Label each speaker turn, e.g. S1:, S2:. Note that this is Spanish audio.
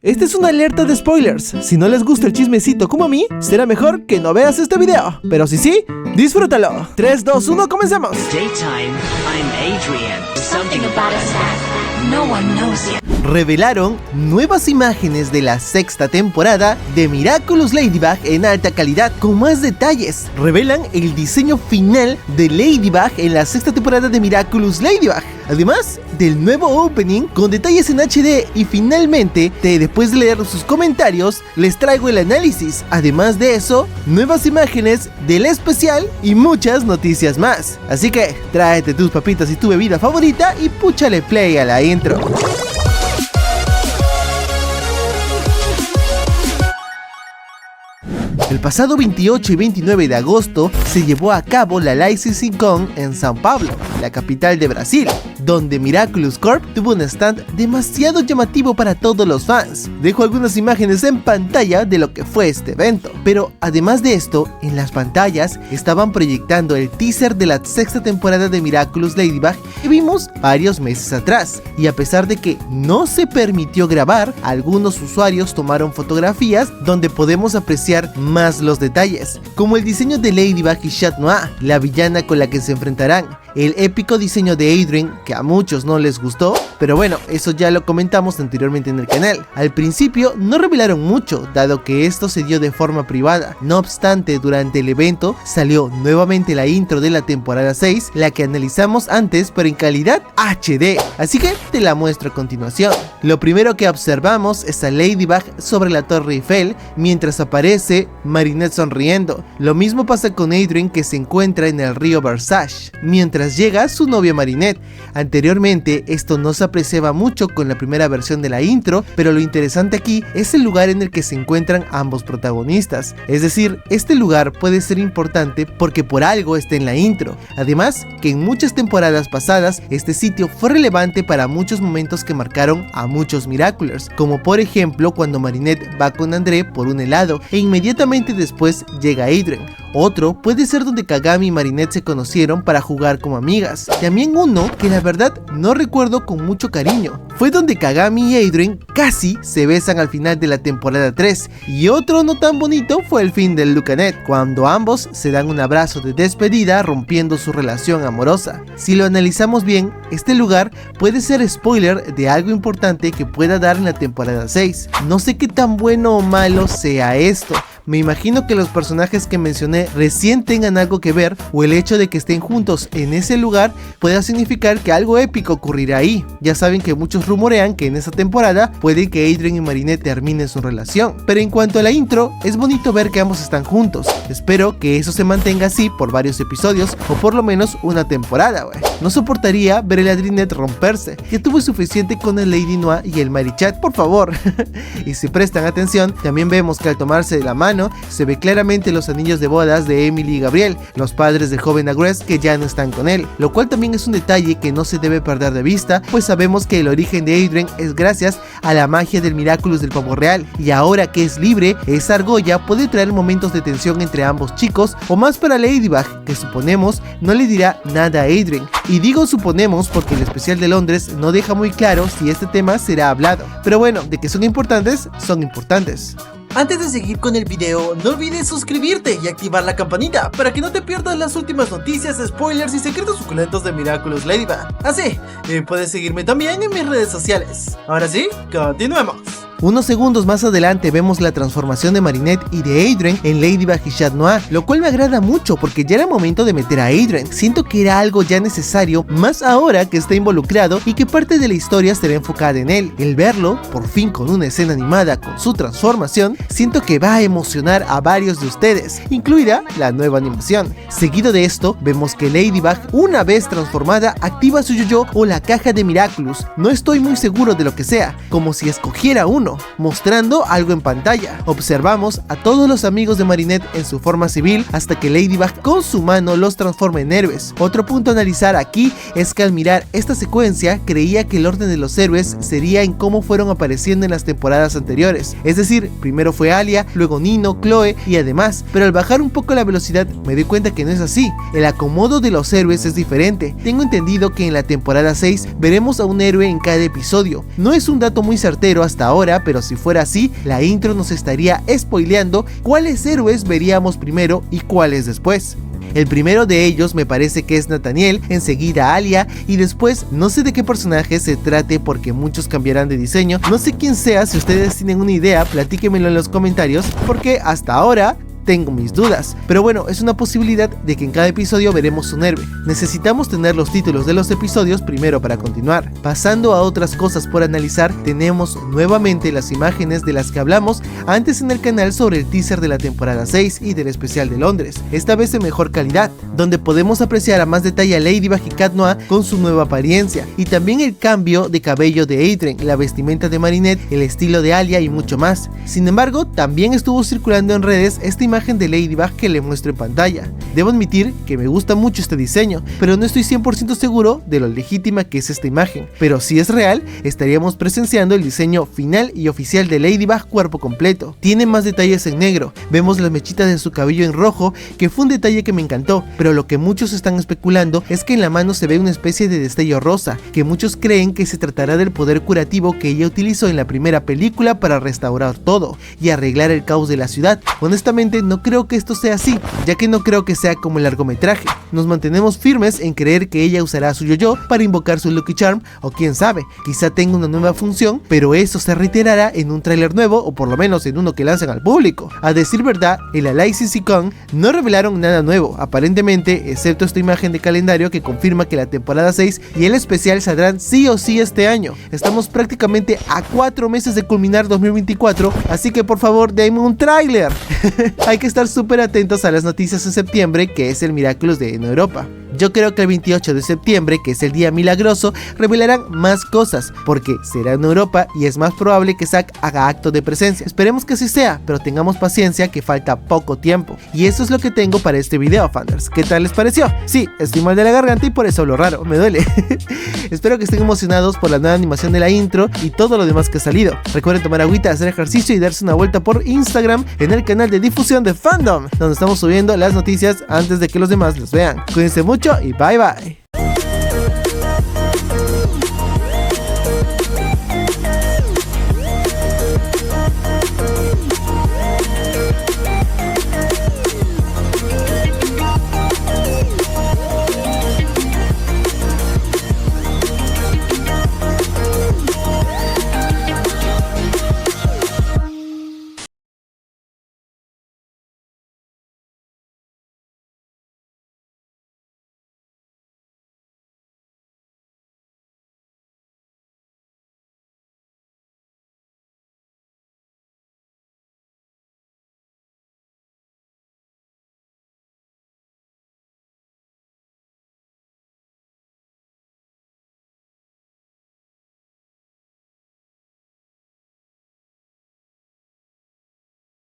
S1: Esta es una alerta de spoilers. Si no les gusta el chismecito como a mí, será mejor que no veas este video. Pero si sí, disfrútalo. 3, 2, 1, comencemos.
S2: Daytime, I'm Adrian. Something about us that no one knows yet.
S1: Revelaron nuevas imágenes de la sexta temporada de Miraculous Ladybug en alta calidad con más detalles. Revelan el diseño final de Ladybug en la sexta temporada de Miraculous Ladybug, además del nuevo opening con detalles en HD, y finalmente, después de leer sus comentarios, les traigo el análisis. Además de eso, nuevas imágenes del especial y muchas noticias más. Así que tráete tus papitas y tu bebida favorita y púchale play a la intro. El pasado 28 y 29 de agosto se llevó a cabo la Licensing Con en São Paulo, la capital de Brasil, donde Miraculous Corp tuvo un stand demasiado llamativo para todos los fans. Dejo algunas imágenes en pantalla de lo que fue este evento, pero además de esto, en las pantallas estaban proyectando el teaser de la sexta temporada de Miraculous Ladybug que vimos varios meses atrás, y a pesar de que no se permitió grabar, algunos usuarios tomaron fotografías donde podemos apreciar más los detalles, como el diseño de Ladybug y Chat Noir, la villana con la que se enfrentarán, el épico diseño de Adrien, que a muchos no les gustó, pero bueno, eso ya lo comentamos anteriormente en el canal. Al principio no revelaron mucho, dado que esto se dio de forma privada. No obstante, durante el evento salió nuevamente la intro de la temporada 6, la que analizamos antes, pero en calidad HD, así que te la muestro a continuación. Lo primero que observamos es a Ladybug sobre la Torre Eiffel, mientras aparece Marinette sonriendo. Lo mismo pasa con Adrien, que se encuentra en el río Versace, mientras llega su novia Marinette. Anteriormente esto no se apreciaba mucho con la primera versión de la intro, pero lo interesante aquí es el lugar en el que se encuentran ambos protagonistas. Es decir, este lugar puede ser importante porque por algo está en la intro. Además, que en muchas temporadas pasadas este sitio fue relevante para muchos momentos que marcaron a muchos Miraculous, como por ejemplo cuando Marinette va con André por un helado e inmediatamente después llega Adrien. Otro puede ser donde Kagami y Marinette se conocieron para jugar como amigas. También uno que la verdad no recuerdo con mucho cariño, fue donde Kagami y Adrien casi se besan al final de la temporada 3, y otro no tan bonito fue el fin del Lucanet, cuando ambos se dan un abrazo de despedida rompiendo su relación amorosa. Si lo analizamos bien, este lugar puede ser spoiler de algo importante que pueda dar en la temporada 6. No sé qué tan bueno o malo sea esto. Me imagino que los personajes que mencioné recién tengan algo que ver, o el hecho de que estén juntos en ese lugar pueda significar que algo épico ocurrirá ahí. Ya saben que muchos rumorean que en esa temporada puede que Adrien y Marinette terminen su relación. Pero en cuanto a la intro, es bonito ver que ambos están juntos. Espero que eso se mantenga así por varios episodios, o por lo menos una temporada, güey. No soportaría ver el Adrienet romperse. Ya tuve suficiente con el Lady Noir y el Marichat, por favor. Y si prestan atención, también vemos que al tomarse de la mano se ve claramente los anillos de bodas de Emily y Gabriel, los padres del joven Agreste, que ya no están con él, lo cual también es un detalle que no se debe perder de vista, pues sabemos que el origen de Adrien es gracias a la magia del Miraculous del pavo real, y ahora que es libre, esa argolla puede traer momentos de tensión entre ambos chicos, o más para Ladybug, que suponemos no le dirá nada a Adrien. Y digo suponemos porque el especial de Londres no deja muy claro si este tema será hablado, pero bueno, de que son importantes, son importantes.
S3: Antes de seguir con el video, no olvides suscribirte y activar la campanita para que no te pierdas las últimas noticias, spoilers y secretos suculentos de Miraculous Ladybug. Así, puedes seguirme también en mis redes sociales. Ahora sí, continuemos.
S1: Unos segundos más adelante vemos la transformación de Marinette y de Adrien en Ladybug y Chat Noir, lo cual me agrada mucho porque ya era momento de meter a Adrien. Siento que era algo ya necesario, más ahora que está involucrado y que parte de la historia estará enfocada en él. El verlo, por fin con una escena animada con su transformación, siento que va a emocionar a varios de ustedes, incluida la nueva animación. Seguido de esto, vemos que Ladybug, una vez transformada, activa su yo-yo o la caja de Miraculous. No estoy muy seguro de lo que sea, como si escogiera uno, mostrando algo en pantalla. Observamos a todos los amigos de Marinette en su forma civil hasta que Ladybug con su mano los transforma en héroes. Otro punto a analizar aquí es que al mirar esta secuencia creía que el orden de los héroes sería en cómo fueron apareciendo en las temporadas anteriores, es decir, primero fue Alia, luego Nino, Chloe y además, pero al bajar un poco la velocidad me doy cuenta que no es así. El acomodo de los héroes es diferente. Tengo entendido que en la temporada 6 veremos a un héroe en cada episodio. No es un dato muy certero hasta ahora, manera, pero si fuera así, la intro nos estaría spoileando cuáles héroes veríamos primero y cuáles después. El primero de ellos me parece que es Nathaniel, enseguida Alia y después no sé de qué personaje se trate porque muchos cambiarán de diseño. No sé quién sea, si ustedes tienen una idea platíquenmelo en los comentarios porque hasta ahora tengo mis dudas, pero bueno, es una posibilidad de que en cada episodio veremos un héroe. Necesitamos tener los títulos de los episodios primero para continuar. Pasando a otras cosas por analizar, tenemos nuevamente las imágenes de las que hablamos antes en el canal sobre el teaser de la temporada 6 y del especial de Londres, esta vez en mejor calidad, donde podemos apreciar a más detalle a Ladybug y Cat Noir con su nueva apariencia, y también el cambio de cabello de Adrien, la vestimenta de Marinette, el estilo de Alia y mucho más. Sin embargo, también estuvo circulando en redes esta imagen de Ladybug que le muestro en pantalla. Debo admitir que me gusta mucho este diseño, pero no estoy 100% seguro de lo legítima que es esta imagen, pero si es real, estaríamos presenciando el diseño final y oficial de Ladybug cuerpo completo. Tiene más detalles en negro, vemos las mechitas de su cabello en rojo, que fue un detalle que me encantó, pero lo que muchos están especulando es que en la mano se ve una especie de destello rosa, que muchos creen que se tratará del poder curativo que ella utilizó en la primera película para restaurar todo y arreglar el caos de la ciudad. Honestamente no creo que esto sea así, ya que no creo que sea como el largometraje. Nos mantenemos firmes en creer que ella usará su yo-yo para invocar su Lucky Charm, o quién sabe, quizá tenga una nueva función, pero eso se reiterará en un tráiler nuevo o por lo menos en uno que lancen al público. A decir verdad, en la LightCC no revelaron nada nuevo, aparentemente, excepto esta imagen de calendario que confirma que la temporada 6 y el especial saldrán sí o sí este año. Estamos prácticamente a 4 meses de culminar 2024, así que por favor denme un tráiler. Hay que estar súper atentos a las noticias en septiembre, que es el Miraculous Day en Europa. Yo creo que el 28 de septiembre, que es el día milagroso, revelarán más cosas, porque será en Europa y es más probable que Zack haga acto de presencia. Esperemos que así sea, pero tengamos paciencia que falta poco tiempo. Y eso es lo que tengo para este video, fanders. ¿Qué tal les pareció? Sí, estoy mal de la garganta y por eso hablo raro, me duele. Espero que estén emocionados por la nueva animación de la intro y todo lo demás que ha salido. Recuerden tomar agüita, hacer ejercicio y darse una vuelta por Instagram en el canal de difusión de Fandom, donde estamos subiendo las noticias antes de que los demás los vean. Cuídense mucho y bye bye.